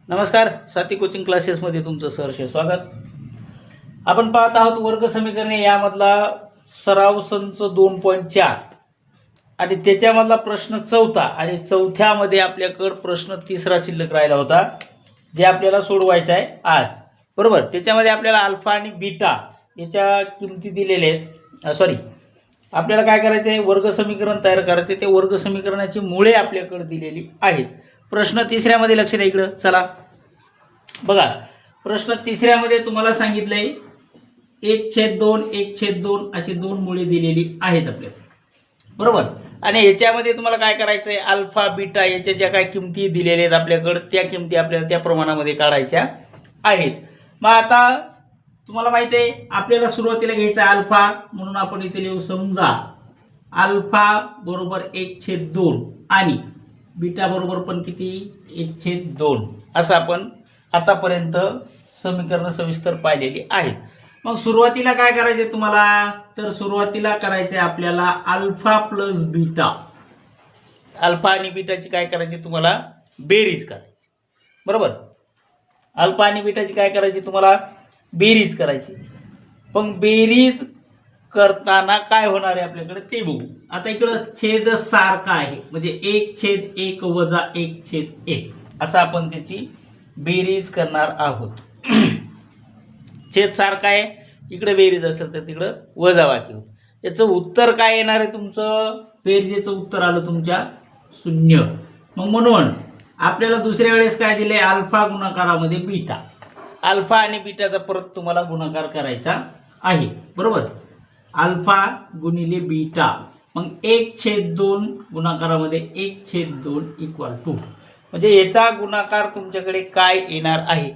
नमस्कार. स्वाती कोचिंग क्लासेसमध्ये तुमचं सहर्ष स्वागत. आपण पाहत आहोत वर्ग समीकरणे यामधला सराव संच 2.4 आणि त्याच्यामधला प्रश्न चौथा आणि चौथ्यामध्ये आपल्याकडे प्रश्न तिसरा शिल्लक राहिला होता जे आपल्याला सोडवायचा आहे आज. बरोबर. त्याच्यामध्ये आपल्याला अल्फा आणि बीटा याच्या किमती दिलेल्या आहेत. आपल्याला काय करायचं आहे, वर्ग समीकरण तयार करायचे. ते वर्ग समीकरणाची मुळे आपल्याकडे दिलेली आहेत. प्रश्न तिसऱ्यामध्ये लक्ष द्या इकडं. चला बघा, प्रश्न तिसऱ्यामध्ये तुम्हाला सांगितलंय 1/2 1/2 अशी दोन मुळे दिलेली आहेत आपल्याला. बरोबर. आणि याच्यामध्ये तुम्हाला काय करायचं आहे, अल्फा बीटा याच्या ज्या काही किमती दिलेल्या आहेत आपल्याकडे त्या किमती आपल्याला त्या प्रमाणामध्ये काढायच्या आहेत. मग आता तुम्हाला माहिती आहे आपल्याला सुरुवातीला घ्यायचा अल्फा, म्हणून आपण इथे लिहू समजा अल्फा बरोबर 1/2 आणि बीटा बरोबर पण किती 1/2 असं आपण आतापर्यंत समीकरण सविस्तर पाहिलेली आहेत. मग सुरुवातीला काय करायचे तुम्हाला, तर सुरुवातीला करायचे आपल्याला अल्फा प्लस बीटा. अल्फा आणि बीटाची काय करायची तुम्हाला बेरीज करायची. बरोबर. अल्फा आणि बीटाची काय करायची तुम्हाला बेरीज करायची. पण बेरीज करताना काय होणार आहे आपल्याकडे ते बघू. आता इकडं छेद सारखा आहे म्हणजे 1/1 वजा 1/1 असं आपण त्याची बेरीज करणार आहोत. छेद सारखा आहे, इकडे बेरीज असेल तर तिकडं वजाबाकी होत. याचं उत्तर काय येणार आहे तुमचं, बेरीजेचं उत्तर आलं तुमच्या 0. मग म्हणून आपल्याला दुसऱ्या वेळेस काय दिले, अल्फा गुणाकारामध्ये बीटा. अल्फा आणि बीटाचा परत तुम्हाला गुणाकार करायचा आहे. बरोबर. अल्फा गुणिले बीटा, मग 1/2 गुणाकारामध्ये 1/2 इक्वल टू, म्हणजे याचा गुणाकार तुमच्याकडे काय येणार आहे,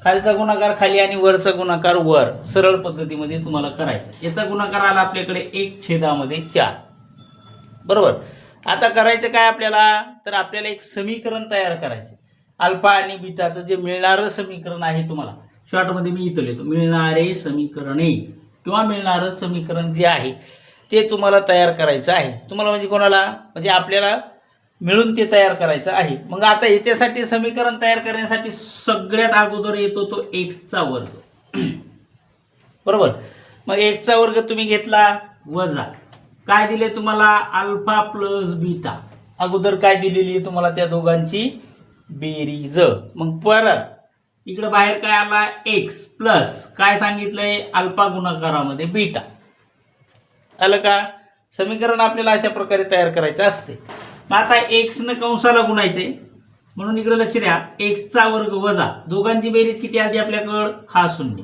खालचा गुणाकार खाली आणि वरचा गुणाकार वर, सरळ पद्धतीमध्ये तुम्हाला करायचा. याचा गुणाकार आला आपल्याकडे 1/4. बरोबर. आता करायचं काय आपल्याला, तर आपल्याला एक समीकरण तयार करायचं. अल्फा आणि बीटाचं जे मिळणारं समीकरण आहे, तुम्हाला शॉर्टमध्ये मी इथं लिहितो, मिळणारे समीकरणे किंवा मिळणारं समीकरण जे आहे ते तुम्हाला तयार करायचं आहे. तुम्हाला म्हणजे कोणाला, म्हणजे आपल्याला मिळून ते तयार करायचं आहे. मग आता याच्यासाठी समीकरण तयार करण्यासाठी सगळ्यात अगोदर येतो तो एक्सचा वर्ग. बरोबर. मग एक्सचा वर्ग तुम्ही घेतला वजा काय दिले तुम्हाला, अल्फा प्लस बीटा. अगोदर काय दिलेली आहे तुम्हाला, त्या दोघांची बेरीज. मग परत इकडे बाहेर काय आला, एक्स प्लस काय सांगितलंय, अल्फा गुणाकारामध्ये बीटा. आलं का. समीकरण आपल्याला अशा प्रकारे तयार करायचं असते. मग आता एक्स न कंसाला गुणायचे, म्हणून इकडे लक्ष द्या, एक्सचा वर्ग वजा दोघांची बेरीज किती आली आपल्याकडं, हा 0.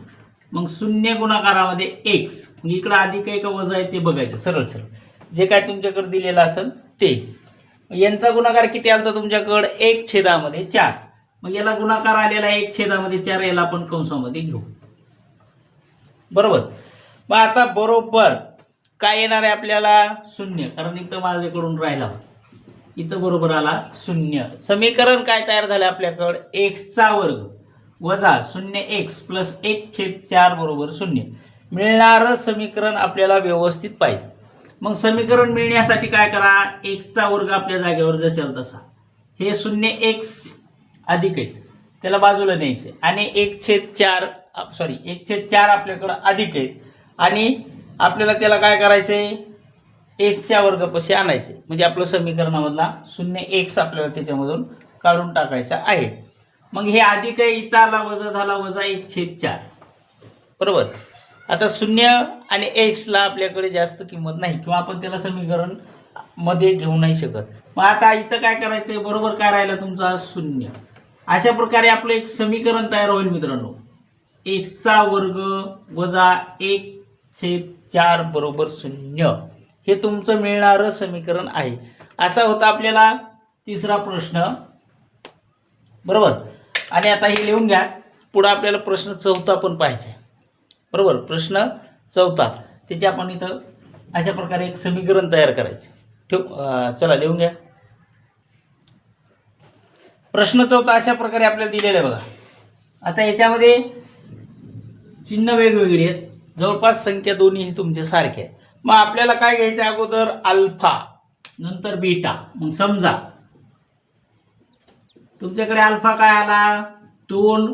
मग 0 गुणाकारामध्ये एक्स, म्हणजे इकडे अधिक आहे का वजा आहे ते बघायचं. सरळ सरळ जे काय तुमच्याकडे दिलेलं असेल ते. यांचा गुणाकार किती आला तुमच्याकडे 1/4. मग याला गुणाकार आलेला आहे 1/4, याला आपण कंसामध्ये घेऊ. बरोबर. मग आता बरोबर काय येणार आहे आपल्याला 0, कारण इथं माझ्याकडून राहिला, इथं बरोबर आला 0. समीकरण काय तयार झालं आपल्याकडे, एक्सचा वर्ग वजा 0x प्लस 1/4 बरोबर 0. मिळणारं समीकरण आपल्याला व्यवस्थित पाहिजे. मग समीकरण मिळण्यासाठी काय करा, एक्सचा वर्ग आपल्या जागेवर जसेल तसा, हे 0x अधिक आहे त्याला बाजूला न्यायचे आणि 1/4 आपल्याकडे अधिक आहे आणि आपल्याला त्याला काय करायचंय, एक्सच्या वर्गापाशी आणायचे, म्हणजे आपलं समीकरणामधला 0x आपल्याला त्याच्यामधून काढून टाकायचा आहे. मग हे अधिक आहे, इथं आला वजा झाला, वजा 1/4. बरोबर. आता 0 आणि एक्सला आपल्याकडे जास्त किंमत नाही किंवा आपण त्याला समीकरण मध्ये घेऊ नाही शकत. मग आता इथं काय करायचंय, बरोबर काय राहिला तुमचा 0. अशा प्रकारे आपलं एक समीकरण तयार होईल मित्रांनो, एक्सचा वर्ग वजा 1/4 बरोबर 0. हे तुमचं मिळणारं समीकरण आहे. असा होता आपल्याला तिसरा प्रश्न. बरोबर. आणि आता हे लिहून घ्या. पुढे आपल्याला प्रश्न चौथा पण पाहायचा आहे. बरोबर. प्रश्न चौथा त्याचे आपण इथं अशा प्रकारे एक समीकरण तयार करायचे. चला लिहून घ्या. प्रश्न चौथा अशा प्रकारे आपल्याला दिलेला आहे बघा. आता याच्यामध्ये चिन्ह वेगवेगळी आहेत, जवळपास संख्या दोन्ही तुमचे सारखे आहेत. मग आपल्याला काय घ्यायचं, अगोदर अल्फा नंतर बीटा. मग समजा तुमच्याकडे अल्फा काय आला 2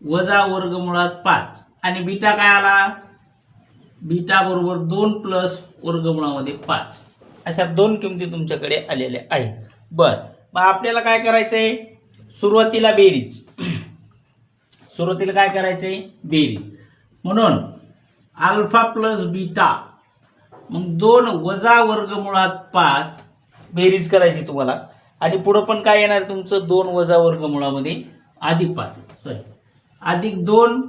वजा वर्गमुळात 5 आणि बीटा काय आला बीटा बरोबर 2 प्लस वर्गमुळामध्ये 5 अशा दोन किमती तुमच्याकडे आलेल्या आहेत. बर मग आपल्याला काय करायचंय सुरुवातीला बेरीज सुरुवातीला काय करायचंय बेरीज म्हणून अल्फा प्लस बीटा मग 2 वजा वर्गमुळात 5 बेरीज करायची तुम्हाला आणि पुढं पण काय येणार तुमचं 2 वजा वर्गमुळामध्ये अधिक 5 सॉरी अधिक 2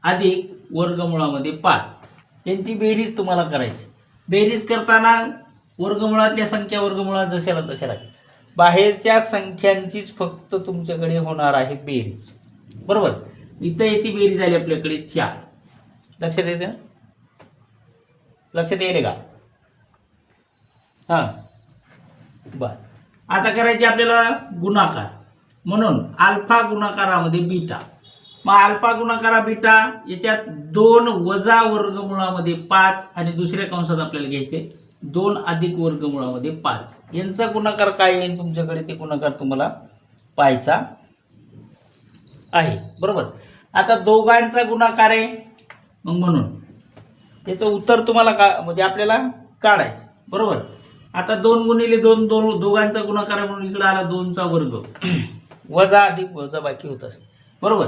अधिक वर्गमुळामध्ये 5 यांची बेरीज तुम्हाला करायची. बेरीज करताना वर्गमुळातल्या संख्या वर्गमुळात जशाला तशा राहील. बाहेरच्या संख्यांचीच फक्त तुमच्याकडे होणार आहे बेरीज. बरोबर इथं याची बेरीज आली आपल्याकडे 4. लक्षात येते ना लक्षात येईल का हां बर. आता करायचे आपल्याला गुणाकार म्हणून अल्फा गुणाकारामध्ये बीटा मग अल्फा गुणाकारा बीटा याच्यात 2 वजा वर्गमुळामध्ये 5 आणि दुसऱ्या कंसात आपल्याला घ्यायचे 2 अधिक वर्गमुळामध्ये 5 यांचा गुणाकार काय येईल तुमच्याकडे ते गुणाकार तुम्हाला पाहायचा आहे. बरोबर आता दोघांचा गुणाकार आहे मग म्हणून याचं उत्तर तुम्हाला म्हणजे आपल्याला काढायचं. बरोबर आता 2 गुणिले 2 दोघांचा गुणाकार आहे म्हणून इकडे आला 2चा वर्ग वजा अधिक वजा बाकी होत असते. बरोबर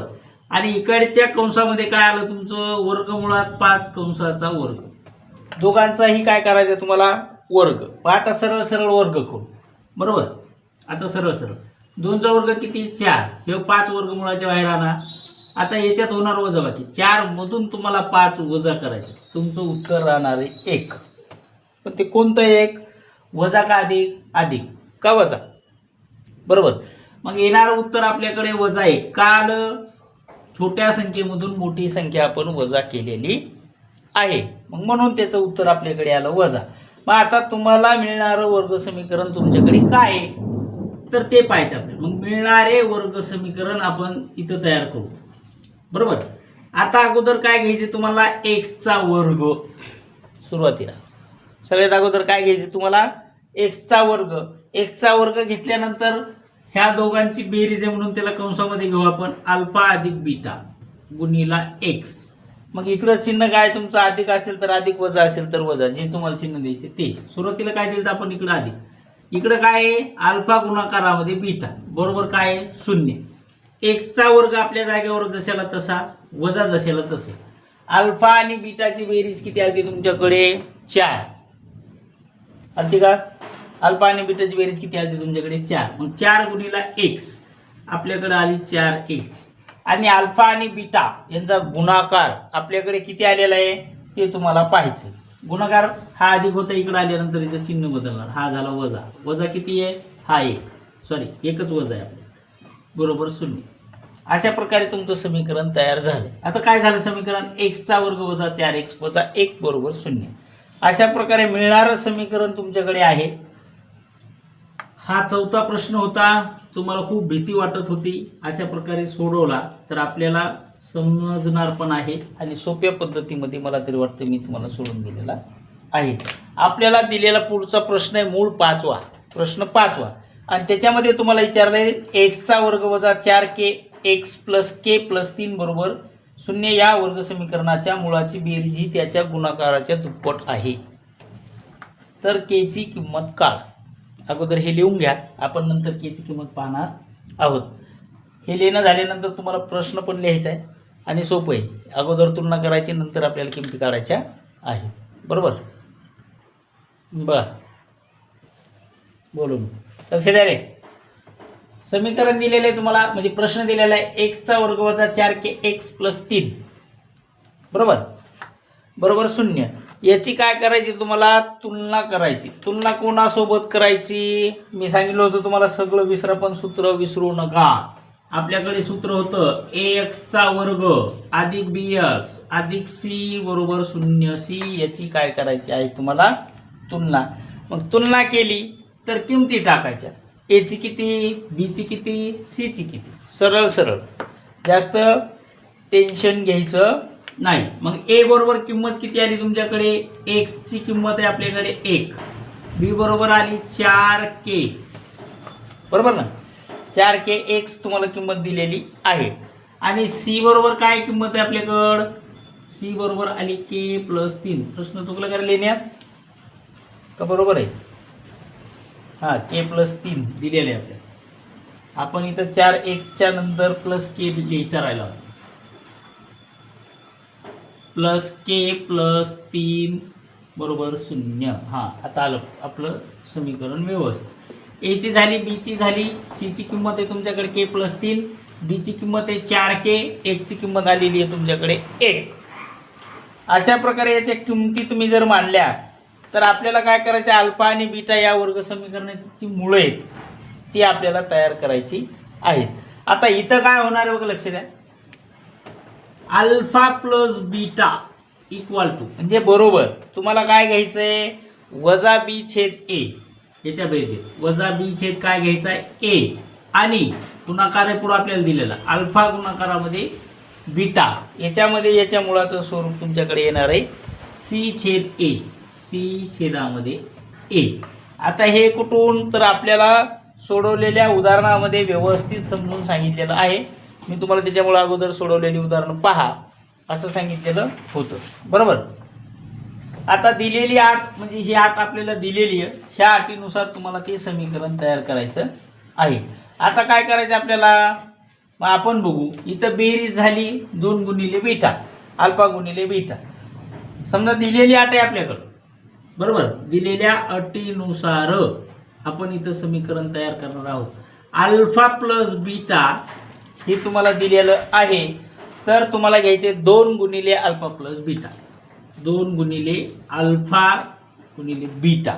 आणि इकडच्या कंसामध्ये काय आलं तुमचं वर्गमुळात 5 कंसाचा वर्ग दोघांचाही काय करायचं तुम्हाला वर्ग. आता सरळ सरळ वर्ग करू. बरोबर आता सरळ सरळ 2चा वर्ग किती 4 हे 5 वर्गमुळाच्या बाहेर आणा. आता याच्यात होणार वजा बाकी 4 मधून तुम्हाला 5 वजा करायचे तुमचं उत्तर राहणार आहे 1. पण ते कोणतं 1 वजा का अधिक अधिक का वजा. बरोबर मग येणारं उत्तर आपल्याकडे वजा 1 का आलं छोट्या संख्येमधून मोठी संख्या आपण वजा केलेली आहे मग म्हणून त्याचं उत्तर आपल्याकडे आलं वजा. मग आता तुम्हाला मिळणारं वर्ग समीकरण तुमच्याकडे काय आहे तर ते पाहायचं आपल्याला. मग मिळणारे वर्ग समीकरण आपण इथं तयार करू. बरोबर आता अगोदर काय घ्यायचे तुम्हाला एक्सचा वर्ग. सुरुवातीला सगळ्यात अगोदर काय घ्यायचे तुम्हाला एक्सचा वर्ग. एक्सचा वर्ग घेतल्यानंतर ह्या दोघांची बेरीज आहे म्हणून त्याला कंसामध्ये घेऊ आपण अल्फा अधिक बीटा गुणिला एक्स. मग इकडं चिन्ह काय तुमचं अधिक असेल तर अधिक वजा असेल तर वजा जे तुम्हाला चिन्ह द्यायचे ते. सुरुवातीला काय दिलं तर आपण इकडं अधिक इकडं काय आहे अल्फा गुणाकारामध्ये बीटा बरोबर काय आहे 0. एक्सचा वर्ग आपल्या जागेवर जशाला तसा वजा जशाला तसे. अल्फा आणि बीटाची बेरीज किती आली तुमच्याकडे 4 आलती का. अल्फा आणि बीटाची बेरीज किती आली तुमच्याकडे 4. मग 4 गुणिला एक्स आपल्याकडे आली 4x आणि अल्फा आणि बीटा यांचा गुणाकार आपल्याकडे किती आलेला आहे ते तुम्हाला पाहायचं. गुणाकार हा अधिक होता इकडे आल्यानंतर याचं चिन्ह बदलणार हा झाला वजा. वजा किती आहे हा 1 सॉरी एकच वजा आहे आपल्या बरोबर 0. अशा प्रकारे तुमचं समीकरण तयार झालं. आता काय झालं समीकरण एक्सचा वर्ग वजा 4x वजा 1 बरोबर 0. अशा प्रकारे मिळणारं समीकरण तुमच्याकडे आहे. हा 4था प्रश्न होता. तुम्हाला खूप भीती वाटत होती अशा प्रकारे सोडवला तर आपल्याला समजणार पण आहे आणि सोप्या पद्धतीमध्ये मला तरी वाटतं मी तुम्हाला सोडून दिलेला आहे. आपल्याला दिलेला पुढचा प्रश्न आहे मूळ 5वा प्रश्न 5वा आणि त्याच्यामध्ये तुम्हाला विचारलंय एक्सचा वर्ग वजा 4k एक्स प्लस के प्लस 3 बरोबर 0 या वर्ग समीकरणाच्या मुळाची बेरीज ही त्याच्या गुणाकाराच्या दुप्पट आहे. तर के ची किंमत काढ. अगोदर हे लिहून घ्या आपण नंतर के ची किंमत पाहणार आहोत. हे लिहिणं झाल्यानंतर तुम्हाला प्रश्न पण लिहायचा आहे आणि सोपं आहे. अगोदर तुलना करायची नंतर आपल्याला किमती काढायच्या आहेत. बरोबर बर बोलून लक्ष द्या रे. समीकरण दिलेलं आहे तुम्हाला म्हणजे प्रश्न दिलेला आहे एक्सचा वर्ग वजा 4k एक्स प्लस 3 बरोबर बरोबर 0. याची काय करायची तुम्हाला तुलना करायची. तुलना कोणासोबत करायची मी सांगितलं होतं तुम्हाला सगळं विसरा पण सूत्र विसरू नका. आपल्याकडे सूत्र होतं ax चा वर्ग अधिक bx अधिक c बरोबर 0 c. याची काय करायची आहे तुम्हाला तुलना. मग तुलना केली तर किमती टाकायच्या ए ची किती बी ची किती सी ची किती. सरळ सरळ जास्त टेन्शन घ्यायचं नाही. मग ए बरोबर किंमत किती आली तुमच्याकडे एक्स ची किंमत आहे आपल्याकडे 1 बी बरोबर आली 4k बरोबर ना 4k एक्स तुम्हाला किंमत दिलेली आहे. आणि सी बरोबर काय किंमत आहे आपल्याकडं? सी बरोबर आली के प्लस 3. प्रश्न चुकला का लिहिण्यात का बरोबर आहे? हां, के प्लस 3 दिलेले आहे आपल्याला. आपण इथं 4x नंतर प्लस के लिहायचा राहिला होता. प्लस के प्लस 3 बरोबर 0. हां, आता आलं आपलं समीकरण व्यवस्थित. एची झाली, बीची झाली, सीची किंमत आहे तुमच्याकडे के प्लस 3, बीची किंमत आहे 4k, एकची किंमत आलेली आहे तुमच्याकडे 1. अशा प्रकारे याच्या किमती तुम्ही जर मांडल्या तर आपल्याला काय करायचं? अल्फा आणि बीटा या वर्ग समीकरणाची जी मुळं आहेत ती आपल्याला तयार करायची आहेत. आता इथं काय होणार आहे बघा, लक्ष द्या. Alpha plus beta equal to म्हणजे बरोबर तुम्हाला काय घ्यायचंय? वजा बी छेद ए. याच्या बेरजेत वजा बी छेद काय घ्यायचा आहे? ए. आणि गुणाकार आहे पुढे आपल्याला दिलेला अल्फा गुणाकारामध्ये बीटा. याच्यामध्ये याच्या मुळाचं स्वरूप तुमच्याकडे येणार आहे सी छेद ए. सी छेदामध्ये ए. आता हे कुठून? तर आपल्याला सोडवलेल्या उदाहरणामध्ये व्यवस्थित समजून सांगितलेलं आहे. मी तुम्हाला त्याच्यामुळे अगोदर सोडवलेली उदाहरणं पहा असं सांगितलेलं होतं, बरोबर. आता दिलेली 8 म्हणजे ही 8 आपल्याला दिलेली आहे. ह्या अटीनुसार तुम्हाला ते समीकरण तयार करायचं आहे. आता काय करायचं आपल्याला? मग आपण बघू. इथं बेरीज झाली 2 गुणिले बीटा, अल्फा गुणिले बीटा. समजा दिलेली 8 आहे आपल्याकडं, बरोबर. दिलेल्या अटीनुसार आपण इथं समीकरण तयार करणार आहोत. अल्फा प्लस बीटा हे तुम्हाला दिलेलं आहे. तर तुम्हाला घ्यायचे 2 गुणिले अल्फा प्लस बीटा, 2 गुणिले अल्फा गुणिले बीटा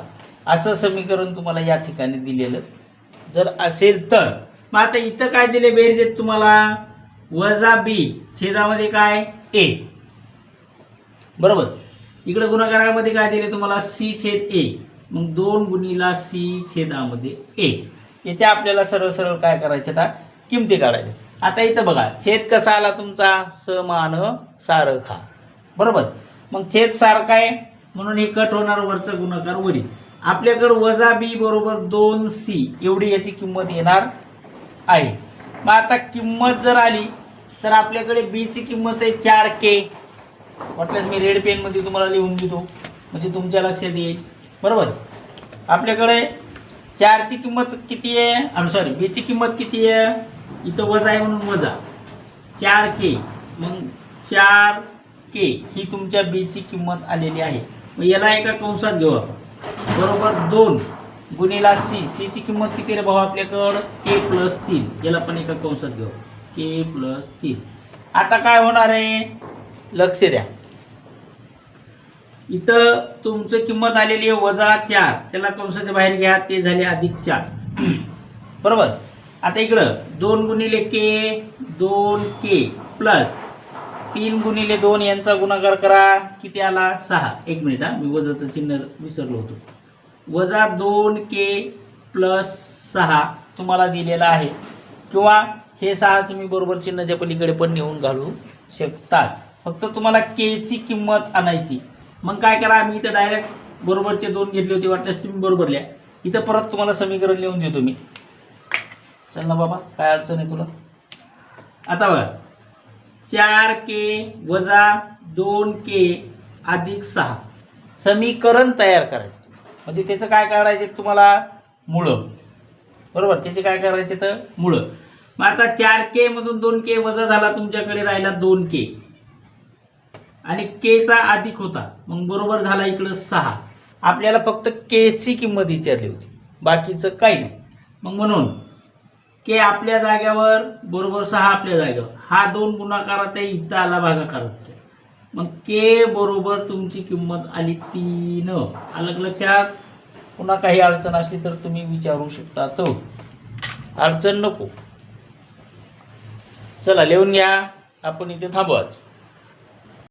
असं समीकरण तुम्हाला या ठिकाणी दिलेलं जर असेल तर. मग आता इथं काय दिले बेरीज तुम्हाला? वजा बी छेदामध्ये काय? ए, बरोबर. इकडे गुणाकारामध्ये काय दिले तुम्हाला? सी छेद ए. मग 2 गुणिला सी छेदामध्ये ए. याच्या आपल्याला सरळ सरळ काय करायचं? आता किमती काढायच्या. आता इथं बघा छेद कसा आला तुमचा? समान सारखा, बरोबर. मग छेद सारखा आहे म्हणून हे कट होणार, वरचा गुणाकार वरी. आपल्याकडे वजा बी बरोबर 2c एवढी याची किंमत येणार आहे. मग आता किंमत जर आली तर आपल्याकडे बी ची किंमत आहे 4k. वाटल्यास मी रेड पेन मध्ये तुम्हाला लिहून देतो म्हणजे तुमच्या लक्षात येईल, बरोबर. आपल्याकडे 4 ची किंमत किती आहे? सॉरी, बी ची किंमत किती आहे? इथं वजा आहे म्हणून वजा 4k. मग 4k ही तुमच्या बी ची किंमत आलेली आहे. मग याला एका कंसात घेऊ आपण, बरोबर. 2 गुणिला सी. सी ची किंमत किती रे भाऊ आपल्याकडं? के प्लस 3. याला पण एका कंसात घेऊ, के प्लस 3. आता काय होणार आहे? लक्ष द्या. इथं तुमचं किंमत आलेली आहे वजा 4. त्याला कंसाच्या बाहेर घ्या, ते झाले अधिक 4, बरोबर. आता इकडं 2 गुणिले के, 2k प्लस 3 गुणिले 2 यांचा गुणाकार करा, किती आला? 6. एक मिनिट हा, मी वजाचं चिन्ह विसरलो होतो. वजा 2k प्लस 6 तुम्हाला दिलेला आहे. किंवा हे 6 तुम्ही बरोबर चिन्हाच्या पलीकडे पण नेऊन घालू शकतात. फक्त तुम्हाला के ची किंमत आणायची. मग काय करा, मी इथं डायरेक्ट बरोबरचे 2 घेतले होते, वाटल्यास तुम्ही बरोबर लिहा. इथं परत तुम्हाला समीकरण लिहून देतो मी. चल ना बाबा, काय अडचण आहे तुला? आता बघा 4k वजा 2k अधिक 6 समीकरण तयार करायचं. म्हणजे त्याचं काय करायचं तुम्हाला? मुळं, बरोबर. त्याचे काय करायचे तर मुळं. मग आता 4k मधून 2k वजा झाला, तुमच्याकडे राहिला 2k आणि k चा अधिक होता, मग बरोबर झाला इकडं 6. आपल्याला फक्त k ची किंमत विचारली होती, बाकीचं काही नाही. मग म्हणून के आपल्या जाग्यावर बरोबर 6 आपल्या जाग्यावर. हा 2 गुणाकारात आहे, इथं आला भागाकारात. मग के बरोबर तुमची किंमत आली 3. अलग लक्षात. पुन्हा काही अडचण असली तर तुम्ही विचारू शकता, तो अडचण नको. चला लिहून घ्या, आपण इथे थांबवाच.